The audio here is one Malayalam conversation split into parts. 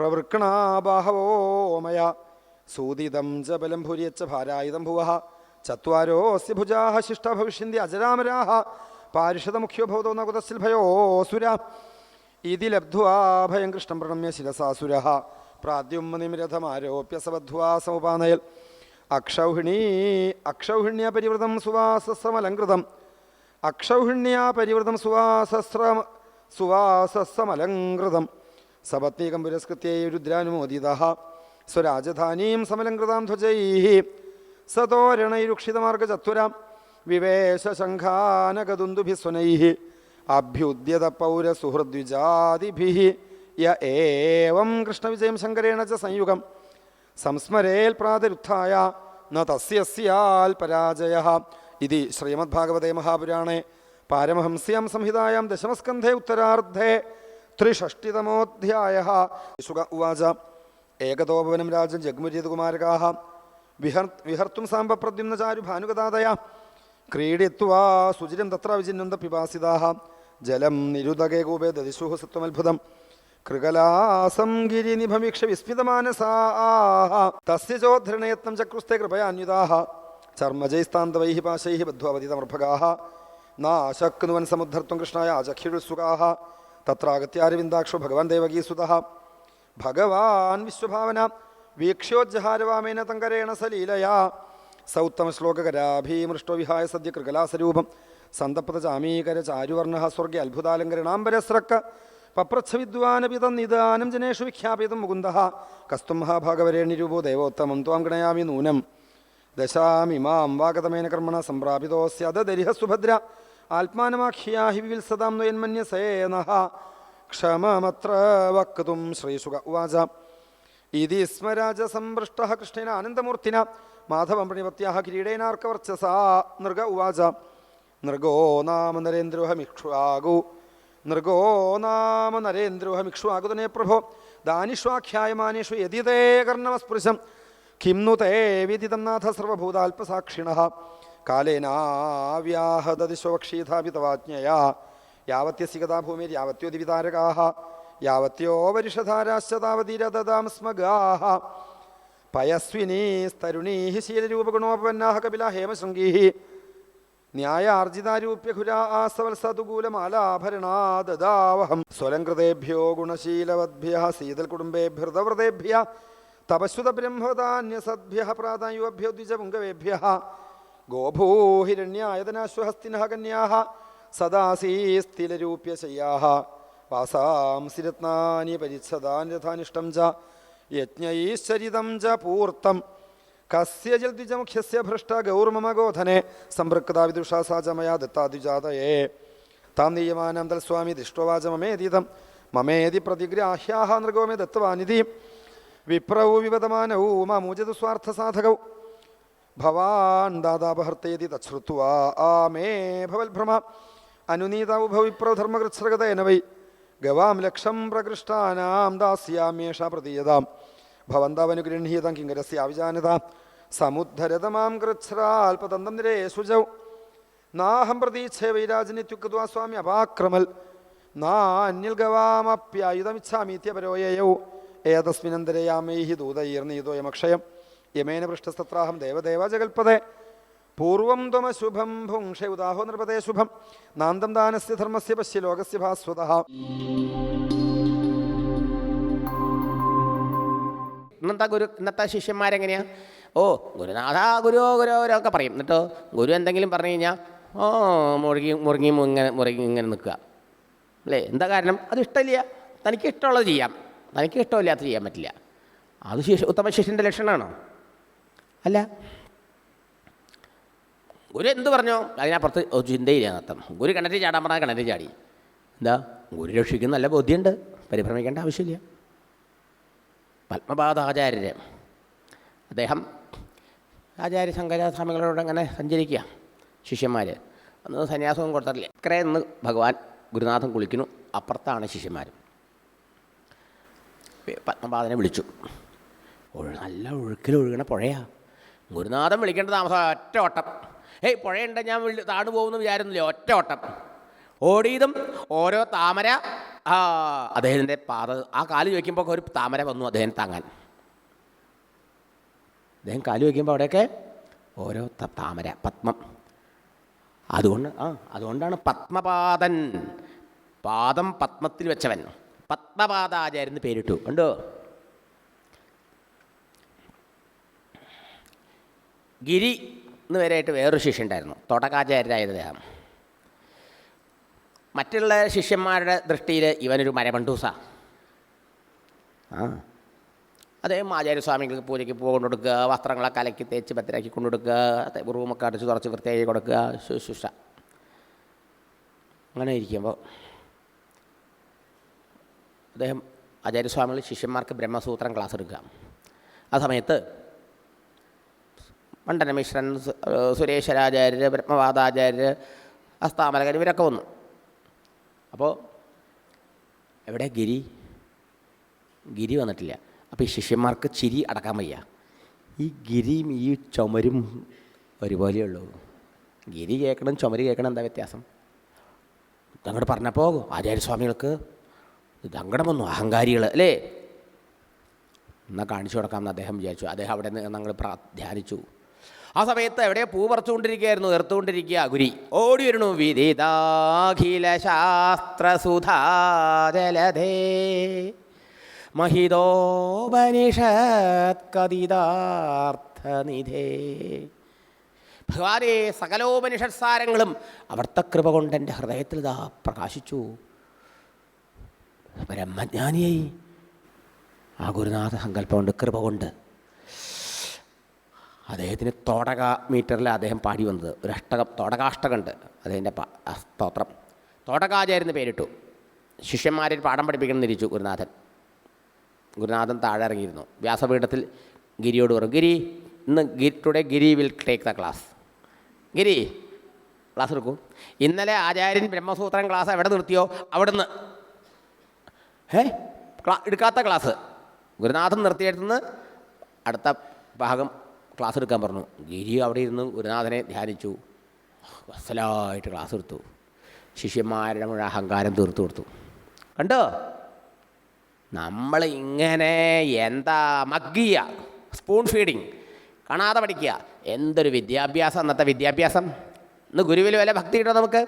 പ്രവൃക്കണാബാഹവോ മയ സൂദിതം ച ബലം ഭൂര്യച്ച ഭാരായുധം ഭുവഃ ചത്വാരോസ്യ ഭുജാഃ ശിഷ്ട ഭവിഷ്യന്തി അജരാമരാഃ പാരിഷദമുഖ്യോ ഭവതോ ന കുതസ്സിൽ ഭയോസുര ഇതി ലബ്ധ്വാ ഭയം കൃഷ്ണം പ്രണമ്യ ശിരസാസുരഃ പ്രാദ്യുമ്മനിമിരഥമാരോപ്യ സബദ്ധ്വാ സമുപാനയൽ അക്ഷൗഹിണ്യാ പരിവൃതം സുവാസസ്സമലങ്കൃതം സുവാസസ്സമലങ്കൃതം സപത്നീകം പുരസ്കൃത്യൈ രുദ്രാനുമോദിതഃ സ്വരാജധാനീം സമലങ്കൃതാം ധ്വജൈഃ സതോരണൈരുക്ഷിതമാർഗചത്വരാം വിവേശശംഖാനകദുന്ദുഭിസ്വനൈഃ അഭ്യുദ്യത പൗരസുഹൃദ്വിജാതിഭിഃ യ ഏവം കൃഷ്ണവിജയം ശങ്കരേണ ച സംയുഗം സംസ്മരേൽ പ്രാതരുത്ഥായ ന തസ്യസ്യാൽ പരാജയഃ ഇതി ശ്രീമദ്ഭാഗവതേ മഹാപുരാണേ പാരമഹംസ്യാം സംഹിതായാം ദശമസ്കന്ധേ ഉത്തരാർദ്ധേ 63-തമോऽധ്യായഃ. ശുക ഉവാച ഏകതോപവനം രാജൻ ജഗ്മുര്യകുമാരകാഃ വിഹർത്തും സാമ്പ പ്രദ്യുമ്ന ചാരു ഭാനുഗതാദയ ക്രീഡിത്വാ സുചിരം തത്ര വിചിന്വന്ത പിപാസിതാഃ ജലം നിരുദകേ കൂപേ ദദിശുഃ സത്വമത്ഭുതം കൃകലാസം ഗിരിനിഭമീക്ഷ വിസ്മിതമാനസാഃ തസ്യ ചോദ്ധരണയത്നം ചക്രുസ്തേ കൃപയാന്വിതാഃ ചർമ്മജൈസ്താന്തവൈഃ പാശൈഃ ബദ്ധ്വാവതിതമർഭകാഃ നാശക്നുവൻ സമുദ്ധർത്തും കൃഷ്ണായ ആചഖ്യുസുകാഃ തത്രാഗത്യാരവിന്ദാക്ഷോ ഭഗവാൻ ദേവകീസുതഃ ഭഗവാൻ വിശ്വഭാവന വീക്ഷ്യോജ്ജഹാരവാമേന തങ്കരേണ സലീലയാ സൗത്തമശ്ലോകരാഭീമൃഷ്ടോ വിഹായ സദ്യ കൃകലാസരൂപം സന്തപ്ത ചാമീകര ചാരുവർണഃ സ്വർഗ്ഗ അത്ഭുതാലങ്കരണാംബരസ്രക്ക പപ്രച്ഛ വിദ്വാനപി തന്നിദാനം ജനേഷു വിഖ്യാപിതം മുകുന്ദഃ കസ്തും മഹാഭാഗവരേണ്യരൂപോ ദേവോത്തമം ത്വാം ഗണയാമി നൂനം ദശാമിമാം വാഗതമേന കർമ്മണ സംപ്രാപിതോസ്യദരിഹ സുഭദ്ര ആത്മാനമാഖ്യാ ഹി വിവിത്സതാം ന്വയന്മന്യസേനഃ ക്ഷമമത്ര വക്തും ശ്രീശുക ഉവാച ഇതി സ്മരാജസംപൃഷ്ടഃ കൃഷ്ണേന ആനന്ദമൂർത്തിന മാധവം പ്രണിപത്യാഃ കിരീടേനാർക്കവർച്ചസാ നൃഗ ഉവാച നൃഗോ നാമ നരേന്ദ്രോഹമിക്ഷ്വാകുതനേ പ്രഭോ ദാനിഷ്വാഖ്യായമാനേഷു യതി തേ കർണമസ്പൃശം കിം नु തേ വിദിതം നാഥ സർവഭൂതാൽപസാക്ഷിണഃ കാലേനാവ്യാഹദദിശോക്ഷീധാപി തവാജ്ഞയാ യാവത്യസ്യ ഗതാ ഭൂമിര്യാവത്യോ ദിവിതാരകാഃ യാവത്യോ വരിഷധാരാശ്ച താവതീരദദാം സ്മഗാഃ പയസ്വിനീസ്തരുണീഃ ശീലരൂപഗുണോപപന്നാഃ കപിലാ ഹേമശൃംഗീഃ ന്യായാർജിതാരൂപ്യഖുരാ ആസവത്സതുകൂലമാലാഭരണാ ദദാവഹം സ്വലംകൃതേഭ്യോ ഗുണശീലവദ്ഭ്യഃ സീതൽകുടുംബേഭ്യർദവ്രതേഭ്യഃ തപസ്സുത ബ്രഹ്മദാന്യസദ്ഭ്യഃ പ്രാതായുഭ്യോ ദ്വിജപുങ്കവേഭ്യഃ ഗോഭൂഹിരണ്യായതനാശ്വഹസ്തിനഃ കന്യാഃ സദാസീസ്ഥിലരൂപ്യശയ്യാഃ വാസാംസി രത്നാനി പരിച്ഛദാനി രഥാനിഷ്ടം ച യജ്ഞൈശ്ചരിതം ച പൂർത്തം കസ്യ ജൽദ്വിജമുഖ്യസ്യ ഭൃഷ്ട ഗൗർമമ ഗോധനെ സംപൃക്താ വിദുഷാ സാ ച മയാ ദത്താദ്വിജാതയേ താം നീയമാനം തൽസ്വാമി ദൃഷ്ടവാച മമേതീതം മമേതി പ്രതിഗ്രാഹ്യാഃ നൃഗോ മേ ദത്തവാനിധി വിപ്രൗ വിവദമാനൗ മാമൂജതു സ്വാർത്ഥസാധകൗ ഭവാൻ ദാതാപഹർത്തേതി തശ്രുത്വാ ആമേ ഭവൽഭ്രമ അനുനീതൗഭ വിപ്രൗ ധർമ്മകൃച്ഛ്രഗതേന വൈ ഗവാം ലക്ഷം പ്രകൃഷ്ടാനാം ദാസ്യാമ്യേഷ പ്രതീയതാം ഭവന്തവനുഗൃഹീതം കിങ്കരസ്യാവിജാനത സമുദ്ധരതമാം കൃച്ഛ്രാൽപതന്തം നിരേഷുജൗ നാഹം പ്രതീച്ഛേ വൈരാജനിത്യുക്ത്വാ സ്വാമി അപാക്രമൽ നാന്യൽ ഗവാമപ്യായുധമിച്ഛാമീത്യപരോയയൗ ഏതസ്മിനന്തരയാമൈഃ ദൂതൈർനീതോയമക്ഷയം യമേന പൃഷ്ടസ്തത്രാഹം ദേവദേവ ജഗൽപദേ പൂർവം ത്വമശുഭം ഭുങ്ക്ഷേ ഉദാഹോ നൃപതേ ശുഭം നാന്തം ദാനസ്യ ധർമ്മസ്യ പശ്യ ലോകസ്യ ഭാസ്വതഃ. ഇന്നത്തെ ശിഷ്യന്മാരെങ്ങനെയാ? ഗുരുനാഥ ഗുരു ഒക്കെ പറയും. എന്നിട്ടോ ഗുരു എന്തെങ്കിലും പറഞ്ഞു കഴിഞ്ഞാൽ മുറുങ്ങി ഇങ്ങനെ നിൽക്കുക അല്ലേ? എന്താ കാരണം? അത് ഇഷ്ടമില്ല. തനിക്ക് ഇഷ്ടമുള്ളത് ചെയ്യാം, തനിക്ക് ഇഷ്ടമില്ലാത്ത ചെയ്യാൻ പറ്റില്ല. അത് ഉത്തമ ശിഷ്യൻ്റെ ലക്ഷണമാണോ? അല്ല. ഗുരു എന്ത് പറഞ്ഞോ അതിനപ്പുറത്ത് ചിന്തയില്ല അർത്ഥം. ഗുരു കിണറ്റിൽ ചാടാൻ പറഞ്ഞാൽ കിണറ്റിൽ ചാടി. എന്താ? ഗുരു രക്ഷിക്കുന്ന നല്ല ബോധ്യമുണ്ട്, പരിഭ്രമിക്കേണ്ട ആവശ്യമില്ല. പത്മപാദാചാര്യർ അദ്ദേഹം ആചാര്യ ശങ്കരാസ്വാമികളോട് അങ്ങനെ സഞ്ചരിക്കുക ശിഷ്യന്മാർ. അന്ന് സന്യാസവും കൊടുത്തിട്ടില്ല. ഇക്കരെ നിന്ന് ഭഗവാൻ ഗുരുനാഥൻ കുളിക്കുന്നു. അപ്പുറത്താണ് ശിഷ്യന്മാർ. പത്മപാദനെ വിളിച്ചു. നല്ല ഒഴുക്കിലൊഴുകണ പുഴയാണ്. ഗുരുനാഥൻ വിളിക്കേണ്ട താമസം ഒറ്റ ഓട്ടം. പുഴയുണ്ട് ഞാൻ താണു പോകുമെന്ന് വിചാരിക്കുന്നില്ല. ഒറ്റ ഓട്ടം ഓടിയതും ഓരോ താമര അദ്ദേഹത്തിൻ്റെ ആ കാല് വയ്ക്കുമ്പോൾ ഒരു താമര വന്നു അദ്ദേഹം താങ്ങാൻ. അദ്ദേഹം കാല് വയ്ക്കുമ്പോൾ അവിടെയൊക്കെ ഓരോ താമര, പത്മം. അതുകൊണ്ടാണ് പത്മപാദൻ, പാദം പത്മത്തിൽ വെച്ചവൻ, പത്മപാദാചാര്യൻ എന്ന് പേരിട്ടു. കണ്ടോ? ഗിരി എന്ന് വരെയായിട്ട് വേറൊരു ശിഷ്യ ഉണ്ടായിരുന്നു, തൊടകാചാര്യരായ അദ്ദേഹം. മറ്റുള്ള ശിഷ്യന്മാരുടെ ദൃഷ്ടിയിൽ ഇവനൊരു മരമണ്ടൂസ. അദ്ദേഹം ആചാര്യസ്വാമികൾക്ക് പൂജയ്ക്ക് കൊണ്ടു കൊടുക്കുക, വസ്ത്രങ്ങളൊക്കെ അലക്കി തേച്ച് ഭദ്രാക്കി കൊണ്ടു കൊടുക്കുക, റൂമൊക്കെ അടച്ച് തുറച്ച് വൃത്തിയാക്കി കൊടുക്കുക, ശുശ്രൂഷ. അങ്ങനെ ഇരിക്കുമ്പോൾ അദ്ദേഹം ആചാര്യസ്വാമികൾ ശിഷ്യന്മാർക്ക് ബ്രഹ്മസൂത്രം ക്ലാസ് എടുക്കുക. ആ സമയത്ത് മണ്ഡനമിശ്രൻ, സുരേശ്വരാചാര്യർ, ബ്രഹ്മവാദാചാര്യർ, അസ്താമലകൻ ഇവരൊക്കെ വന്നു. അപ്പോൾ എവിടെ ഗിരി വന്നിട്ടില്ല. അപ്പോൾ ഈ ശിഷ്യന്മാർക്ക് ചിരി അടക്കാൻ വയ്യ. ഈ ഗിരിയും ഈ ചുമരും ഒരുപോലെയുള്ളൂ. ഗിരി കേൾക്കണം, ചുമര് കേൾക്കണം, എന്താ വ്യത്യാസം? ഇതങ്ങോട്ട് പറഞ്ഞപ്പോൾ ആചാര്യസ്വാമികൾക്ക് ഇതങ്ങടം വന്നു, അഹങ്കാരികൾ അല്ലേ, എന്നാൽ കാണിച്ചു കൊടുക്കാമെന്ന് അദ്ദേഹം വിചാരിച്ചു. അദ്ദേഹം അവിടെ നിന്ന് ഞങ്ങൾ ധ്യാനിച്ചു. ആ സമയത്ത് എവിടെ പൂ പറിച്ചുകൊണ്ടിരിക്കുകയായിരുന്നു, എർത്തുകൊണ്ടിരിക്കുക. ഗുരി ഓടി വരുന്നു. വിദിതാഖില ശാസ്ത്രസുധാജലധേ മഹിതോപനിഷത്കഥിതാർത്ഥനിധേ. ഭഗവാനെ, സകലോപനിഷത് സാരങ്ങളും അവിടുത്തെ കൃപ കൊണ്ട് എൻ്റെ ഹൃദയത്തിൽ ഇതാ പ്രകാശിച്ചു. ബ്രഹ്മജ്ഞാനിയായി ആ ഗുരുനാഥ സങ്കല്പമുണ്ട്, കൃപ കൊണ്ട്. അദ്ദേഹത്തിന് തോടക മീറ്ററിൽ അദ്ദേഹം പാടി വന്നത് ഒരു അഷ്ടകം, തോടകാഷ്ടകമുണ്ട് അദ്ദേഹത്തിൻ്റെ സ്തോത്രം. തോടകാചാര്യന് പേരിട്ടു. ശിഷ്യന്മാരെ പാഠം പഠിപ്പിക്കണം തിരിച്ചു ഗുരുനാഥൻ താഴെ ഇറങ്ങിയിരുന്നു. വ്യാസപീഠത്തിൽ ഗിരിയോട് പറഞ്ഞു, ഗിരി ഇന്ന് today Giri will take the class. Giri class എടുക്കും. ഇന്നലെ ആചാര്യൻ ബ്രഹ്മസൂത്രം ക്ലാസ് എവിടെ നിർത്തിയോ അവിടുന്ന് എടുക്കാത്ത ക്ലാസ് ഗുരുനാഥൻ നിർത്തിയെടുത്തുനിന്ന് അടുത്ത ഭാഗം ക്ലാസ് എടുക്കാൻ പറഞ്ഞു. ഗിരി അവിടെ ഇരുന്ന് ഗുരുനാഥനെ ധ്യാനിച്ചു, വത്സലായിട്ട് ക്ലാസ് എടുത്തു. ശിഷ്യന്മാരുടെ മുഴുവൻ അഹങ്കാരം തീർത്തു കൊടുത്തു. കണ്ടോ? നമ്മൾ ഇങ്ങനെ എന്താ മഗ്ഗിയ, സ്പൂൺ ഫീഡിങ്, കാണാതെ പഠിക്കുക. എന്തൊരു വിദ്യാഭ്യാസം അന്നത്തെ വിദ്യാഭ്യാസം. ഇന്ന് ഗുരുവിൽ വല്ല ഭക്തി ഉണ്ടോ? നമുക്ക്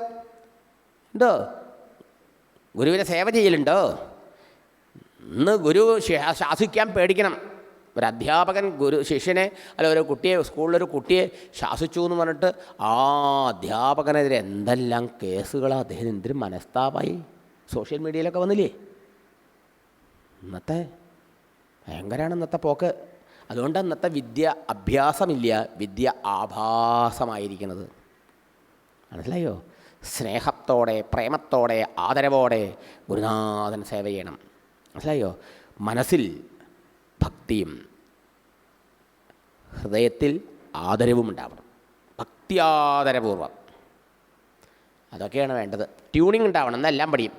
ഉണ്ടോ? ഗുരുവിനെ സേവ ചെയ്യലുണ്ടോ? ഇന്ന് ഗുരു ശാസിക്കാൻ പേടിക്കണം. ഒരു അധ്യാപകൻ ശിഷ്യനെ അല്ല ഒരു കുട്ടിയെ, സ്കൂളിലൊരു കുട്ടിയെ ശാസിച്ചു എന്ന് പറഞ്ഞിട്ട് ആ അധ്യാപകനെതിരെ എന്തെല്ലാം കേസുകളാണ്. അദ്ദേഹം എന്തൊരു മനസ്താപായി. സോഷ്യൽ മീഡിയയിലൊക്കെ വന്നില്ലേ? ഇന്നത്തെ ഭയങ്കരമാണ് ഇന്നത്തെ പോക്ക്. അതുകൊണ്ട് ഇന്നത്തെ വിദ്യ അഭ്യാസമില്ല, വിദ്യ ആഭാസമായിരിക്കുന്നത്. മനസ്സിലായോ? സ്നേഹത്തോടെ, പ്രേമത്തോടെ, ആദരവോടെ ഗുരുനാഥൻ സേവ ചെയ്യണം. മനസ്സിലായോ? മനസ്സിൽ ഭക്തിയും ഹൃദയത്തിൽ ആദരവും ഉണ്ടാവണം. ഭക്തിയാദരപൂർവം അതൊക്കെയാണ് വേണ്ടത്. ട്യൂണിങ് ഉണ്ടാവണം, എന്നെല്ലാം പഠിയും.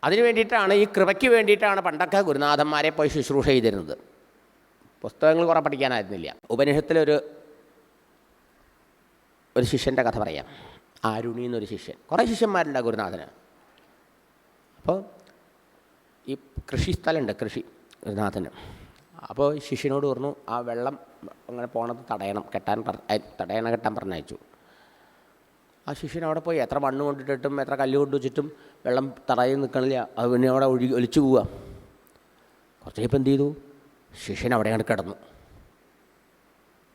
അതിനു വേണ്ടിയിട്ടാണ്, ഈ കൃപയ്ക്ക് വേണ്ടിയിട്ടാണ് പണ്ടൊക്കെ ഗുരുനാഥന്മാരെ പോയി ശുശ്രൂഷ ചെയ്തിരുന്നത്. പുസ്തകങ്ങൾ കുറേ പഠിക്കാനായിരുന്നില്ല. ഉപനിഷത്തിലൊരു ശിഷ്യൻ്റെ കഥ പറയാം. ആരുണി എന്നൊരു ശിഷ്യൻ. കുറേ ശിഷ്യന്മാരുണ്ട് ഗുരുനാഥന്. അപ്പോൾ ഈ കൃഷിസ്ഥലമുണ്ട്, കൃഷി ഗുരുനാഥന്. അപ്പോൾ ശിഷ്യനോട് പറഞ്ഞു ആ വെള്ളം അങ്ങനെ പോണത് കെട്ടാൻ പറഞ്ഞയച്ചു. ആ ശിഷ്യൻ അവിടെ പോയി എത്ര മണ്ണ് കൊണ്ടിട്ടിട്ടും എത്ര കല്ല് കൊണ്ട് വെച്ചിട്ടും വെള്ളം തടയിൽ നിൽക്കണില്ല. അത് പിന്നെ അവിടെ ഒലിച്ചു പോവുക. കുറച്ച് കഴിയുമ്പോൾ എന്ത് ചെയ്തു? ശിഷ്യൻ അവിടെ അങ്ങോട്ട് കിടന്നു.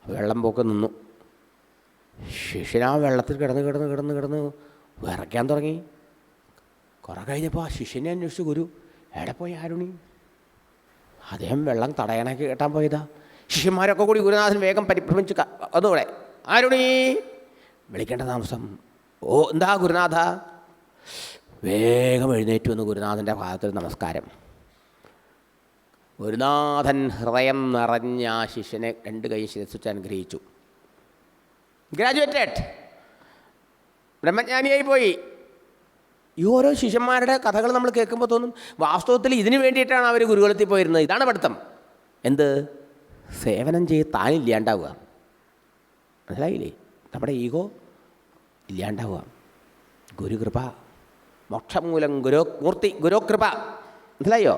വെള്ളം പോക്ക് നിന്നു. ശിഷ്യൻ ആ വെള്ളത്തിൽ കിടന്ന് വിറയ്ക്കാൻ തുടങ്ങി. കുറേ കഴിഞ്ഞപ്പോൾ ആ ശിഷ്യനെ അന്വേഷിച്ചു ഗുരു, എവിടെ പോയി ആരുണി? അദ്ദേഹം വെള്ളം തടയണക്ക് കെട്ടാൻ പോയതാ. ശിഷ്യന്മാരൊക്കെ കൂടി ഗുരുനാഥൻ വേഗം പരിഭ്രമിച്ച് ഒന്നുകൂടെ, ആരുണി വിളിക്കേണ്ട താമസം. ഓ എന്താ ഗുരുനാഥ? വേഗം എഴുന്നേറ്റ് വന്ന് ഗുരുനാഥൻ്റെ ഭാഗത്തിൽ നമസ്കാരം. ഗുരുനാഥൻ ഹൃദയം നിറഞ്ഞ ആ ശിഷ്യനെ 2 കൈ ശിരസിച്ച് അനുഗ്രഹിച്ചു. ഗ്രാജുവേറ്റഡ്, ബ്രഹ്മജ്ഞാനിയായി പോയി. ഈ ഓരോ ശിഷ്യന്മാരുടെ കഥകൾ നമ്മൾ കേൾക്കുമ്പോൾ തോന്നും വാസ്തവത്തിൽ ഇതിനു വേണ്ടിയിട്ടാണ് അവർ ഗുരുകുലത്തിൽ പോയിരുന്നത്. ഇതാണ് പഠിത്തം. എന്ത്? സേവനം ചെയ്ത് താനില്ലാണ്ടാവുക. മനസ്സിലായില്ലേ? നമ്മുടെ ഈഗോ ഇല്ലാണ്ടാവുക. ഗുരുകൃപ മോക്ഷമൂലം മൂർത്തി ഗുരുകൃപ. മനസ്സിലായോ?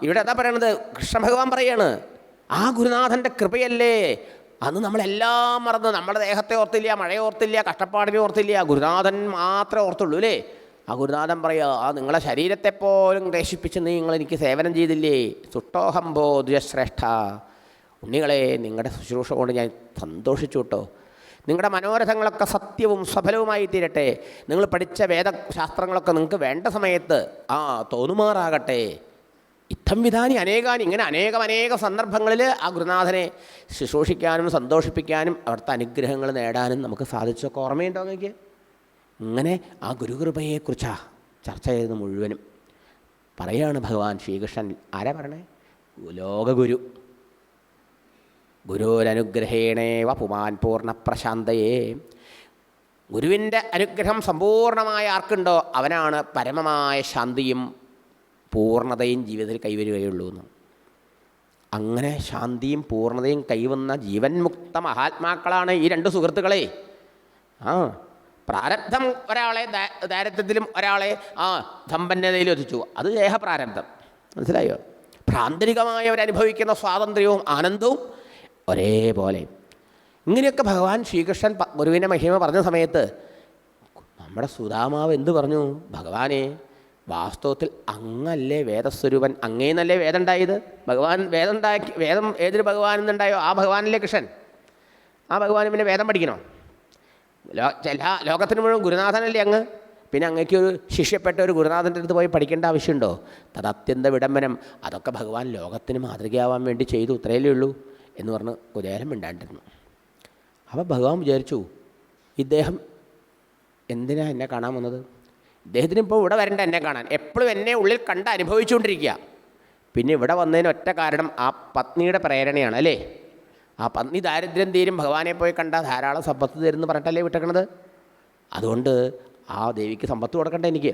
ഇവിടെ എന്താ പറയണത്? കൃഷ്ണഭഗവാൻ പറയാണ്, ആ ഗുരുനാഥൻ്റെ കൃപയല്ലേ അന്ന് നമ്മളെല്ലാം മറന്ന് നമ്മുടെ ദേഹത്തെ ഓർത്തില്ല, മഴയെ ഓർത്തില്ല, കഷ്ടപ്പാടിനെ ഓർത്തില്ല, ഗുരുനാഥൻ മാത്രമേ ഓർത്തുള്ളൂ അല്ലേ? ആ ഗുരുനാഥൻ പറയുക, നിങ്ങളെ ശരീരത്തെ പോലും ക്ലേശിപ്പിച്ച് നിങ്ങൾ എനിക്ക് സേവനം ചെയ്തില്ലേ? സുട്ടോഹംഭോ ദ്വയശ്രേഷ്ഠ. ഉണ്ണികളെ, നിങ്ങളുടെ ശുശ്രൂഷ കൊണ്ട് ഞാൻ സന്തോഷിച്ചു കേട്ടോ. നിങ്ങളുടെ മനോരഥങ്ങളൊക്കെ സത്യവും സഫലവുമായി തീരട്ടെ. നിങ്ങൾ പഠിച്ച വേദശാസ്ത്രങ്ങളൊക്കെ നിങ്ങൾക്ക് വേണ്ട സമയത്ത് തോന്നുമാറാകട്ടെ. ഇത്തം വിധാനി അനേകാനി. ഇങ്ങനെ അനേക സന്ദർഭങ്ങളിൽ ആ ഗുരുനാഥനെ ശുശ്രൂഷിക്കാനും സന്തോഷിപ്പിക്കാനും അവിടുത്തെ അനുഗ്രഹങ്ങൾ നേടാനും നമുക്ക് സാധിച്ചൊക്കെ ഓർമ്മയുണ്ടോ നിങ്ങൾക്ക്? ഇങ്ങനെ ആ ഗുരുകൃപയെക്കുറിച്ചാണ് ചർച്ച ചെയ്തത് മുഴുവനും. പറയാണ് ഭഗവാൻ ശ്രീകൃഷ്ണൻ. ആരാ പറയണേ? ലോകഗുരു. ഗുരുരനുഗ്രഹേണേവ പുമാൻ പൂർണ്ണപ്രശാന്തയേ. ഗുരുവിൻ്റെ അനുഗ്രഹം സമ്പൂർണ്ണമായ ആർക്കുണ്ടോ അവനാണ് പരമമായ ശാന്തിയും പൂർണ്ണതയും ജീവിതത്തിൽ കൈവരുകയുള്ളൂ എന്ന്. അങ്ങനെ ശാന്തിയും പൂർണ്ണതയും കൈവന്ന ജീവൻ മുക്ത മഹാത്മാക്കളാണ് ഈ രണ്ട് സുഹൃത്തുക്കളെ. പ്രാരബ്ധം ഒരാളെ ദാരിദ്ര്യത്തിലും ഒരാളെ സമ്പന്നതയിലും എത്തിച്ചു. അത് ദേഹപ്രാരബ്ധം. മനസ്സിലായോ? പ്രാന്തരികമായ അവരനുഭവിക്കുന്ന സ്വാതന്ത്ര്യവും ആനന്ദവും ഒരേപോലെ. ഇങ്ങനെയൊക്കെ ഭഗവാൻ ശ്രീകൃഷ്ണൻ ഗുരുവിൻ്റെ മഹിമ പറഞ്ഞ സമയത്ത് നമ്മുടെ സുധാമാവ് എന്ത് പറഞ്ഞു? ഭഗവാനെ, വാസ്തവത്തിൽ അങ്ങല്ലേ വേദസ്വരൂപൻ, അങ്ങേന്നല്ലേ വേദം ഉണ്ടായത്? ഭഗവാൻ വേദം ഏതൊരു ഭഗവാനിൽ നിന്നുണ്ടായോ ആ ഭഗവാനല്ലേ കൃഷ്ണൻ. ആ ഭഗവാൻ പിന്നെ വേദം പഠിക്കണോ? എല്ലാ ലോകത്തിന് മുഴുവൻ ഗുരുനാഥനല്ലേ അങ്ങ്. പിന്നെ അങ്ങേക്ക് ഒരു ശിഷ്യപ്പെട്ട ഒരു ഗുരുനാഥൻ്റെ അടുത്ത് പോയി പഠിക്കേണ്ട ആവശ്യമുണ്ടോ? തദത്യന്ത വിടംബനം. അതൊക്കെ ഭഗവാൻ ലോകത്തിന് മാതൃകയാവാൻ വേണ്ടി ചെയ്തു, ഇത്രയല്ലേ ഉള്ളൂ എന്ന് പറഞ്ഞ് കുചേലൻ മിണ്ടാണ്ടിരുന്നു. അപ്പോൾ ഭഗവാൻ വിചാരിച്ചു, ഇദ്ദേഹം എന്തിനാ എന്നെ കാണാൻ വന്നത്? ഇദ്ദേഹത്തിന് ഇപ്പോൾ ഇവിടെ വരണ്ട എന്നെ കാണാൻ, എപ്പോഴും എന്നെ ഉള്ളിൽ കണ്ട് അനുഭവിച്ചുകൊണ്ടിരിക്കുക. പിന്നെ ഇവിടെ വന്നതിന് ഒറ്റ കാരണം ആ പത്നിയുടെ പ്രേരണയാണ് അല്ലേ? ആ പത്നി ദാരിദ്ര്യം തീരും, ഭഗവാനെ പോയി കണ്ടാൽ ധാരാളം സമ്പത്ത് തരുമെന്ന് പറഞ്ഞിട്ടല്ലേ വിട്ടേക്കണത്. അതുകൊണ്ട് ആ ദേവിക്ക് സമ്പത്ത് കൊടുക്കണ്ടേ എനിക്ക്?